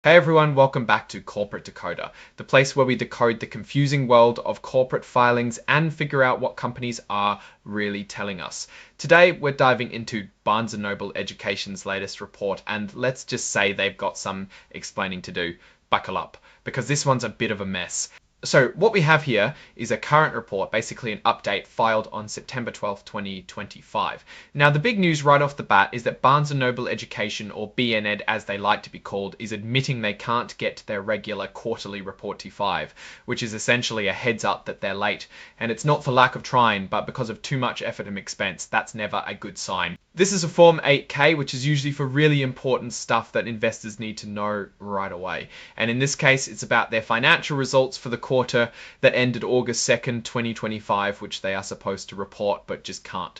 Hey everyone, welcome back to Corporate Decoder, the place where we decode the confusing world of corporate filings and figure out what companies are really telling us. Today, we're diving into Barnes & Noble Education's latest report, and let's just say they've got some explaining to do. Buckle up, because this one's a bit of a mess. So what we have here is a current report, basically an update filed on September 12th, 2025. Now, the big news right off the bat is that Barnes & Noble Education, or BNED as they like to be called, is admitting they can't get their regular quarterly report T5, which is essentially a heads up that they're late. And it's not for lack of trying, but because of too much effort and expense. That's never a good sign. This is a Form 8K, which is usually for really important stuff that investors need to know right away. And in this case, it's about their financial results for the quarter that ended August 2nd, 2025, which they are supposed to report but just can't.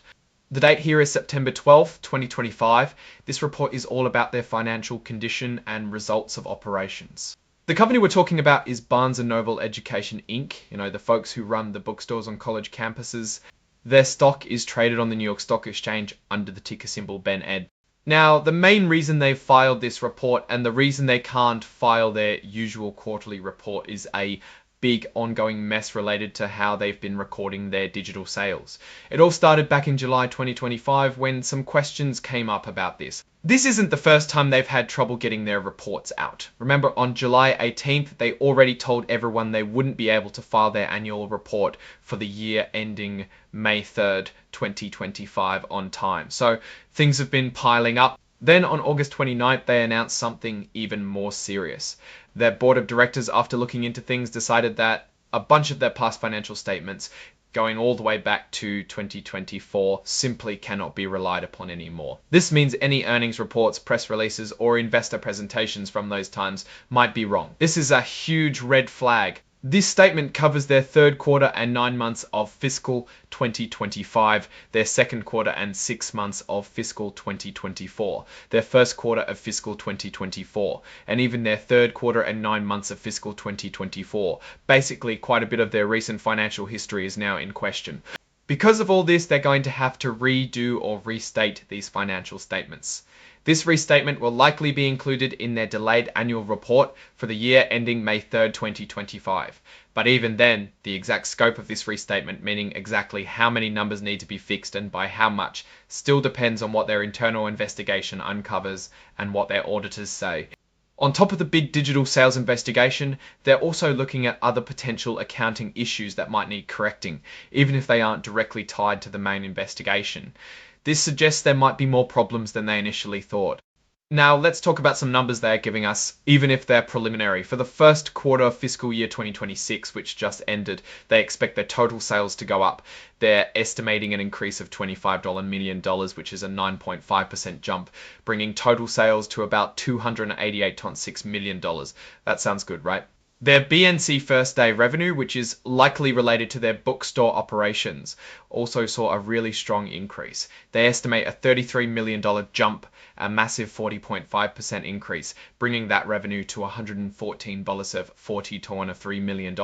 The date here is September 12th, 2025. This report is all about their financial condition and results of operations. The company we're talking about is Barnes & Noble Education Inc., the folks who run the bookstores on college campuses. Their stock is traded on the New York Stock Exchange under the ticker symbol BNED. Now, the main reason they've filed this report and the reason they can't file their usual quarterly report is a big ongoing mess related to how they've been recording their digital sales. It all started back in July 2025 when some questions came up about this. This isn't the first time they've had trouble getting their reports out. Remember, on July 18th, they already told everyone they wouldn't be able to file their annual report for the year ending May 3rd, 2025 on time. So things have been piling up. Then on August 29th, they announced something even more serious. Their board of directors, after looking into things, decided that a bunch of their past financial statements, going all the way back to 2024, simply cannot be relied upon anymore. This means any earnings reports, press releases, or investor presentations from those times might be wrong. This is a huge red flag. This statement covers their third quarter and 9 months of fiscal 2025, their second quarter and 6 months of fiscal 2024, their first quarter of fiscal 2024, and even their third quarter and 9 months of fiscal 2024. Basically, quite a bit of their recent financial history is now in question. Because of all this, they're going to have to redo or restate these financial statements. This restatement will likely be included in their delayed annual report for the year ending May 3rd, 2025. But even then, the exact scope of this restatement, meaning exactly how many numbers need to be fixed and by how much, still depends on what their internal investigation uncovers and what their auditors say. On top of the big digital sales investigation, they're also looking at other potential accounting issues that might need correcting, even if they aren't directly tied to the main investigation. This suggests there might be more problems than they initially thought. Now, let's talk about some numbers they're giving us, even if they're preliminary. For the first quarter of fiscal year 2026, which just ended, they expect their total sales to go up. They're estimating an increase of $25 million, which is a 9.5% jump, bringing total sales to about $288.6 million. That sounds good, right? Their BNC first day revenue, which is likely related to their bookstore operations, also saw a really strong increase. They estimate a $33 million jump, a massive 40.5% increase, bringing that revenue to $114 of $40.3 million.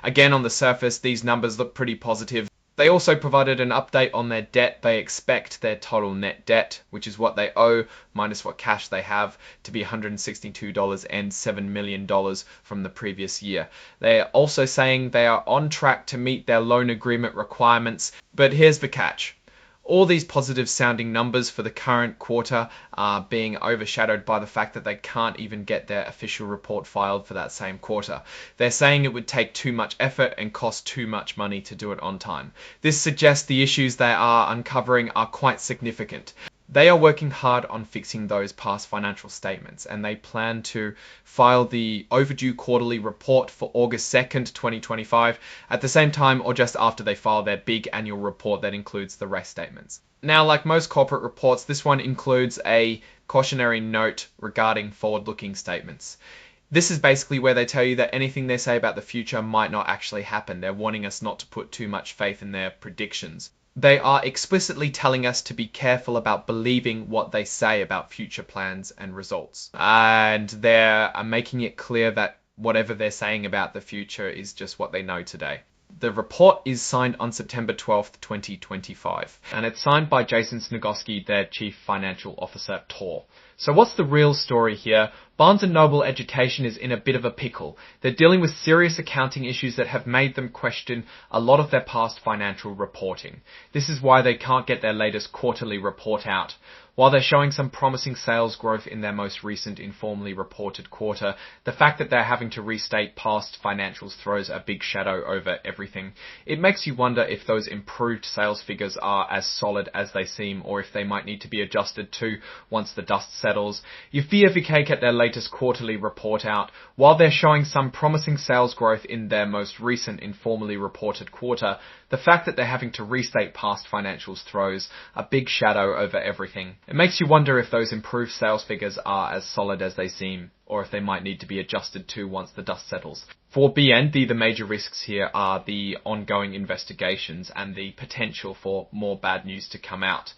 Again, on the surface, these numbers look pretty positive. They also provided an update on their debt. They expect their total net debt, which is what they owe minus what cash they have, to be $162.7 million from the previous year. They are also saying they are on track to meet their loan agreement requirements, but here's the catch. All these positive sounding numbers for the current quarter are being overshadowed by the fact that they can't even get their official report filed for that same quarter. They're saying it would take too much effort and cost too much money to do it on time. This suggests the issues they are uncovering are quite significant. They are working hard on fixing those past financial statements, and they plan to file the overdue quarterly report for August 2nd, 2025, at the same time or just after they file their big annual report that includes the restatements. Now, like most corporate reports, this one includes a cautionary note regarding forward-looking statements. This is basically where they tell you that anything they say about the future might not actually happen. They're warning us not to put too much faith in their predictions. They are explicitly telling us to be careful about believing what they say about future plans and results. And they're making it clear that whatever they're saying about the future is just what they know today. The report is signed on September 12th, 2025, and it's signed by Jason Snagowski, their Chief Financial Officer, Tor. So what's the real story here? Barnes & Noble Education is in a bit of a pickle. They're dealing with serious accounting issues that have made them question a lot of their past financial reporting. This is why they can't get their latest quarterly report out. While they're showing some promising sales growth in their most recent informally reported quarter, the fact that they're having to restate past financials throws a big shadow over everything. It makes you wonder if those improved sales figures are as solid as they seem, or if they might need to be adjusted too once the dust settles. You fear if you can't get their latest quarterly report out. While they're showing some promising sales growth in their most recent informally reported quarter, the fact that they're having to restate past financials throws a big shadow over everything. It makes you wonder if those improved sales figures are as solid as they seem, or if they might need to be adjusted too once the dust settles. For BNED, the major risks here are the ongoing investigations and the potential for more bad news to come out.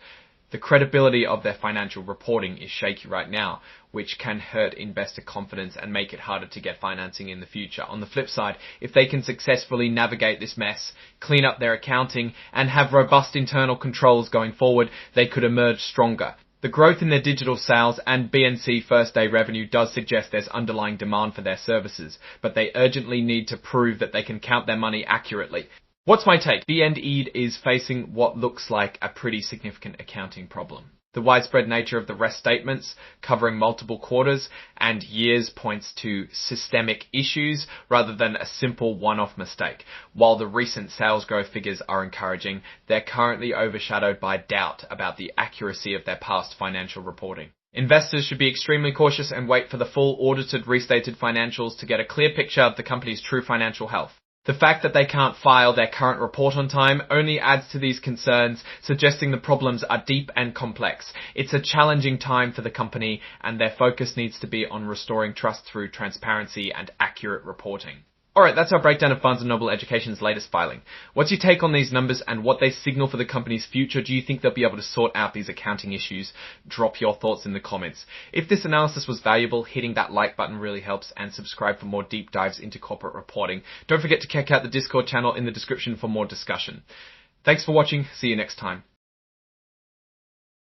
The credibility of their financial reporting is shaky right now, which can hurt investor confidence and make it harder to get financing in the future. On the flip side, if they can successfully navigate this mess, clean up their accounting, and have robust internal controls going forward, they could emerge stronger. The growth in their digital sales and BNC first day revenue does suggest there's underlying demand for their services, but they urgently need to prove that they can count their money accurately. What's my take? BNED is facing what looks like a pretty significant accounting problem. The widespread nature of the rest statements, covering multiple quarters and years, points to systemic issues rather than a simple one-off mistake. While the recent sales growth figures are encouraging, they're currently overshadowed by doubt about the accuracy of their past financial reporting. Investors should be extremely cautious and wait for the full audited, restated financials to get a clear picture of the company's true financial health. The fact that they can't file their current report on time only adds to these concerns, suggesting the problems are deep and complex. It's a challenging time for the company, and their focus needs to be on restoring trust through transparency and accurate reporting. Alright, that's our breakdown of Barnes & Noble Education's latest filing. What's your take on these numbers and what they signal for the company's future? Do you think they'll be able to sort out these accounting issues? Drop your thoughts in the comments. If this analysis was valuable, hitting that like button really helps, and subscribe for more deep dives into corporate reporting. Don't forget to check out the Discord channel in the description for more discussion. Thanks for watching. See you next time.